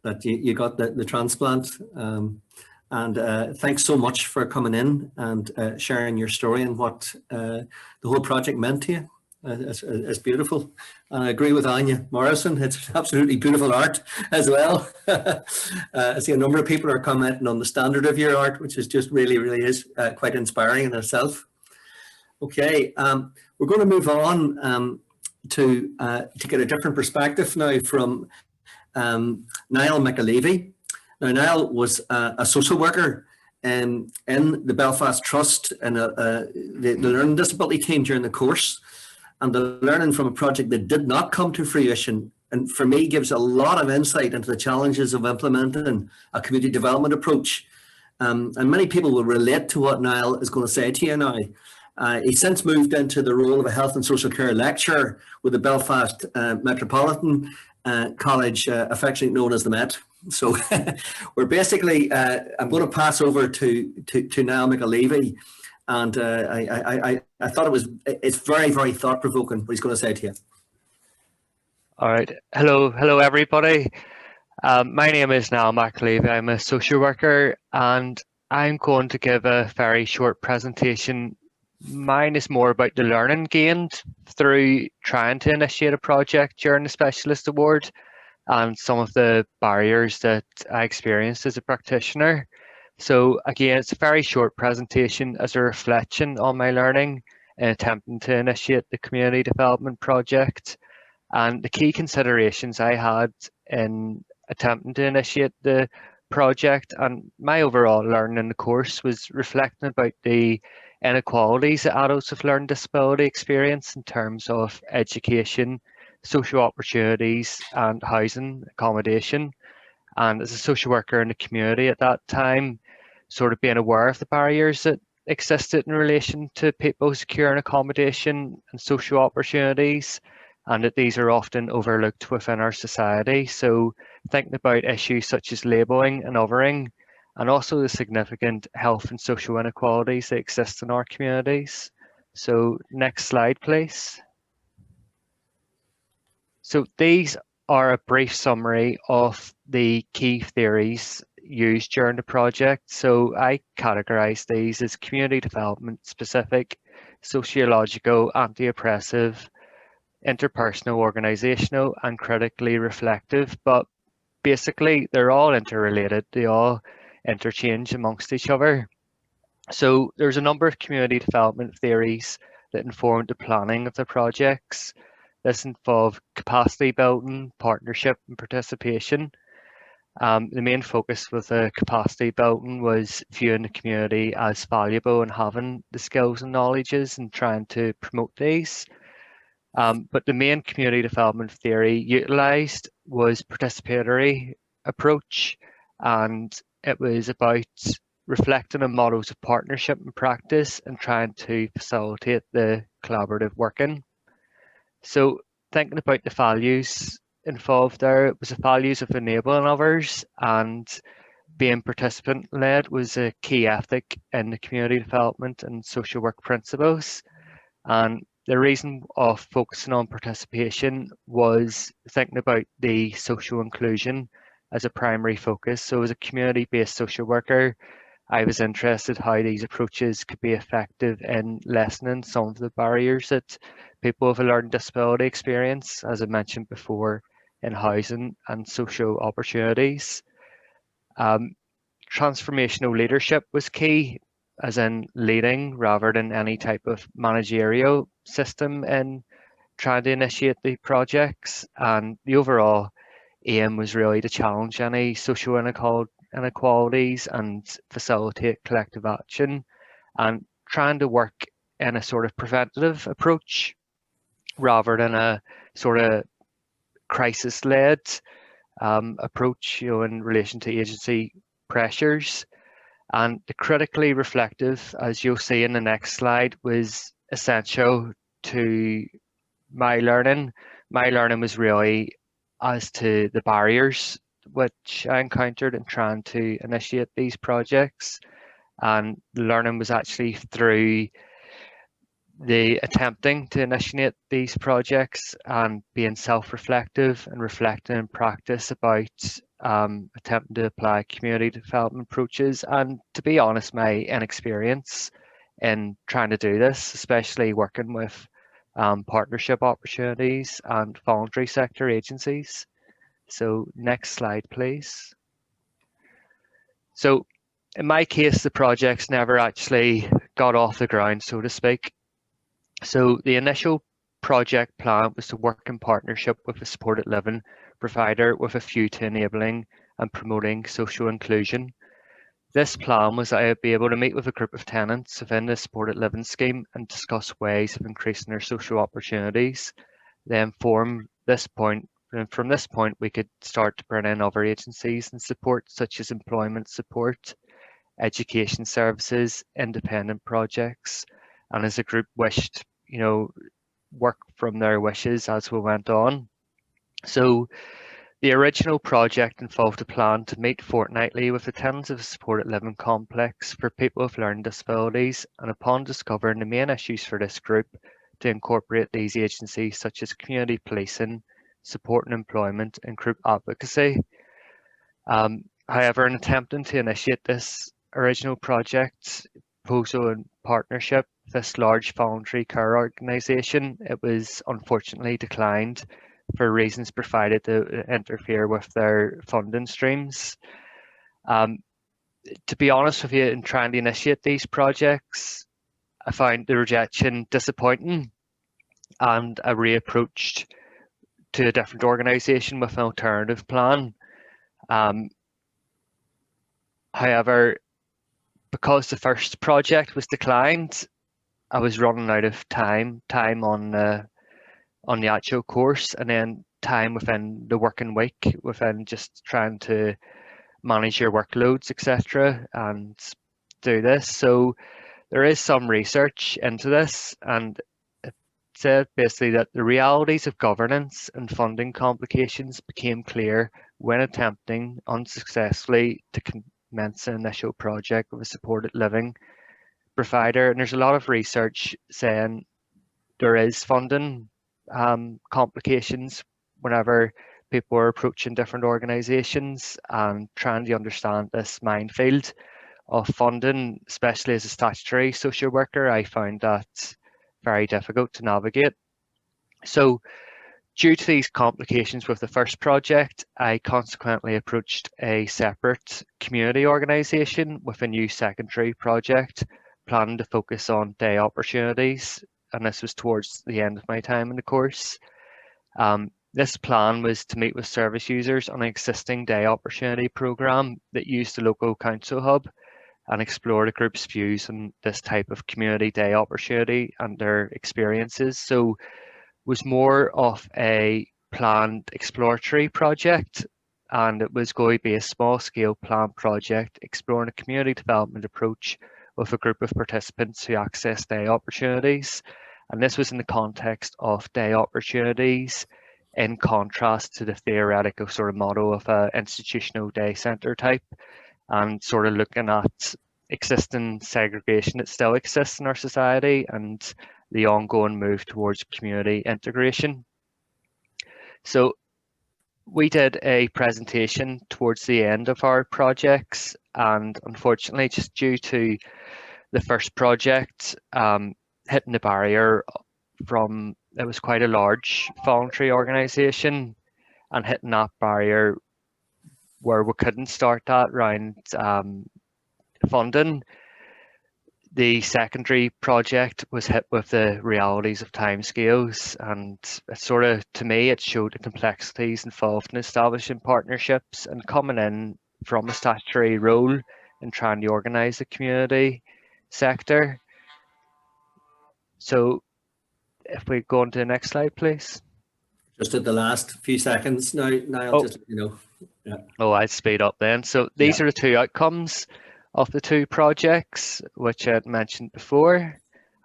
that you got the transplant. And thanks so much for coming in and sharing your story and what the whole project meant to you. It's beautiful. And I agree with Anya Morrison. It's absolutely beautiful art as well. I see a number of people are commenting on the standard of your art, which is just really is quite inspiring in itself. Okay, we're going to move on to get a different perspective now from Niall McAleavy. Now, Niall was a social worker in the Belfast Trust and the learning disability team during the course, and the learning from a project that did not come to fruition, and for me gives a lot of insight into the challenges of implementing a community development approach. And many people will relate to what Niall is going to say to you now. He's since moved into the role of a health and social care lecturer with the Belfast Metropolitan College, affectionately known as the Met. So we're basically, I'm going to pass over to Niall McAleavy, and I thought it's very thought-provoking what he's going to say to you. All right, hello everybody. My name is Niall McAleavy. I'm a social worker, and I'm going to give a very short presentation. Mine is more about the learning gained through trying to initiate a project during the Specialist Award and some of the barriers that I experienced as a practitioner. So again, it's a very short presentation as a reflection on my learning in attempting to initiate the community development project. And the key considerations I had in attempting to initiate the project and my overall learning in the course was reflecting about the inequalities that adults with learning disability experience in terms of education, social opportunities and housing accommodation. And as a social worker in the community at that time, sort of being aware of the barriers that existed in relation to people securing accommodation and social opportunities, and that these are often overlooked within our society. So thinking about issues such as labelling and othering, and also the significant health and social inequalities that exist in our communities. So next slide, please. So these are a brief summary of the key theories used during the project. So I categorise these as community development specific, sociological, anti-oppressive, interpersonal, organisational and critically reflective, but basically they're all interrelated, they all interchange amongst each other. So there's a number of community development theories that informed the planning of the projects. This involved capacity building, partnership and participation. The main focus with the capacity building was viewing the community as valuable and having the skills and knowledges and trying to promote these. But the main community development theory utilised was participatory approach, and it was about reflecting on models of partnership and practice and trying to facilitate the collaborative working. So thinking about the values involved there, it was the values of enabling others, and being participant-led was a key ethic in the community development and social work principles. And the reason of focusing on participation was thinking about the social inclusion as a primary focus. So as a community-based social worker, I was interested how these approaches could be effective in lessening some of the barriers that people with a learning disability experience, as I mentioned before, in housing and social opportunities. Transformational leadership was key, as in leading rather than any type of managerial system in trying to initiate the projects. And the overall aim was really to challenge any social inequalities and facilitate collective action, and trying to work in a sort of preventative approach rather than a sort of crisis-led approach, in relation to agency pressures. And the critically reflective, as you'll see in the next slide, was essential to my learning. My learning was really as to the barriers which I encountered in trying to initiate these projects. And the learning was actually through the attempting to initiate these projects and being self-reflective and reflecting in practice about attempting to apply community development approaches, and to be honest, my inexperience in trying to do this, especially working with partnership opportunities and voluntary sector agencies. So next slide, please. So in my case, the projects never actually got off the ground, so to speak. So the initial project plan was to work in partnership with a supported living provider with a view to enabling and promoting social inclusion. This plan was that I would be able to meet with a group of tenants within the supported living scheme and discuss ways of increasing their social opportunities. Then from this point, we could start to bring in other agencies and support, such as employment support, education services, independent projects, and as a group wished, work from their wishes as we went on. So the original project involved a plan to meet fortnightly with the tenants of a supported living complex for people with learning disabilities, and upon discovering the main issues for this group, to incorporate these agencies such as community policing, support and employment, and group advocacy. However, in attempting to initiate this original project proposal in partnership, this large voluntary care organisation, it was unfortunately declined for reasons provided to interfere with their funding streams. To be honest with you, in trying to initiate these projects, I found the rejection disappointing, and I reapproached to a different organisation with an alternative plan. However, because the first project was declined, I was running out of time on the actual course, and then time within the working week, within just trying to manage your workloads, etc., and do this. So there is some research into this, and it said basically that the realities of governance and funding complications became clear when attempting unsuccessfully to commence an initial project with a supported living provider. And there's a lot of research saying there is funding complications whenever people are approaching different organisations and trying to understand this minefield of funding, especially as a statutory social worker. I found that very difficult to navigate. So due to these complications with the first project, I consequently approached a separate community organisation with a new secondary project, planning to focus on day opportunities, and this was towards the end of my time in the course. This plan was to meet with service users on an existing day opportunity programme that used the local council hub and explore the group's views on this type of community day opportunity and their experiences. So was more of a planned exploratory project, and it was going to be a small scale planned project exploring a community development approach with a group of participants who access day opportunities. And this was in the context of day opportunities in contrast to the theoretical sort of model of an institutional day centre type, and sort of looking at existing segregation that still exists in our society and the ongoing move towards community integration. So we did a presentation towards the end of our projects, and unfortunately, just due to the first project hitting the barrier from, it was quite a large voluntary organisation, and hitting that barrier where we couldn't start that round funding, the secondary project was hit with the realities of timescales, and it sort of, to me, it showed the complexities involved in establishing partnerships and coming in from a statutory role and trying to organise the community sector. So if we go on to the next slide, please. Just at the last few seconds now, Niall, just, yeah. Oh, I'd speed up then. So these are the two outcomes of the two projects, which I had mentioned before.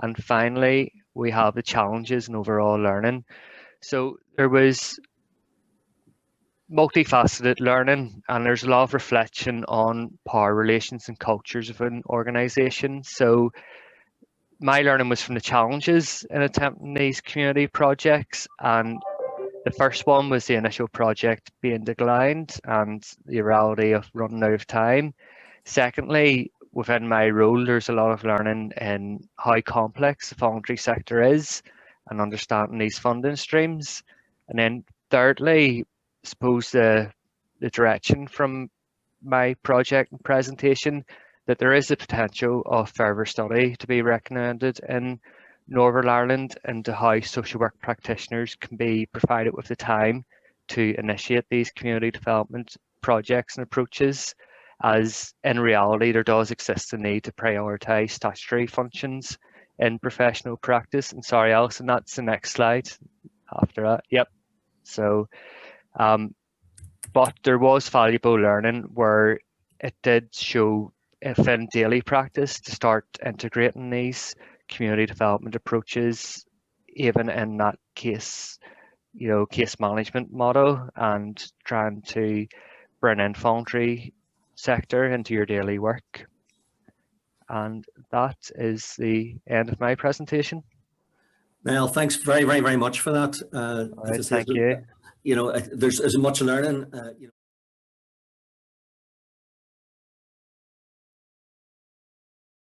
And finally, we have the challenges and overall learning. So there was multifaceted learning, and there's a lot of reflection on power relations and cultures of an organisation. So my learning was from the challenges in attempting these community projects, and The first one was the initial project being declined and the reality of running out of time. Secondly, within my role, there's a lot of learning in how complex the voluntary sector is and understanding these funding streams. And then thirdly, I suppose the direction from my project and presentation, that there is a potential of further study to be recommended in Northern Ireland into how social work practitioners can be provided with the time to initiate these community development projects and approaches, as in reality there does exist a need to prioritise statutory functions in professional practice. And sorry, Alison, that's the next slide after that. Yep. So but there was valuable learning where it did show if in daily practice to start integrating these community development approaches, even in that case, case management model, and trying to bring in voluntary sector into your daily work. And that is the end of my presentation. Niall, thanks very, very, very much for that. All right, thank you. There's as much learning.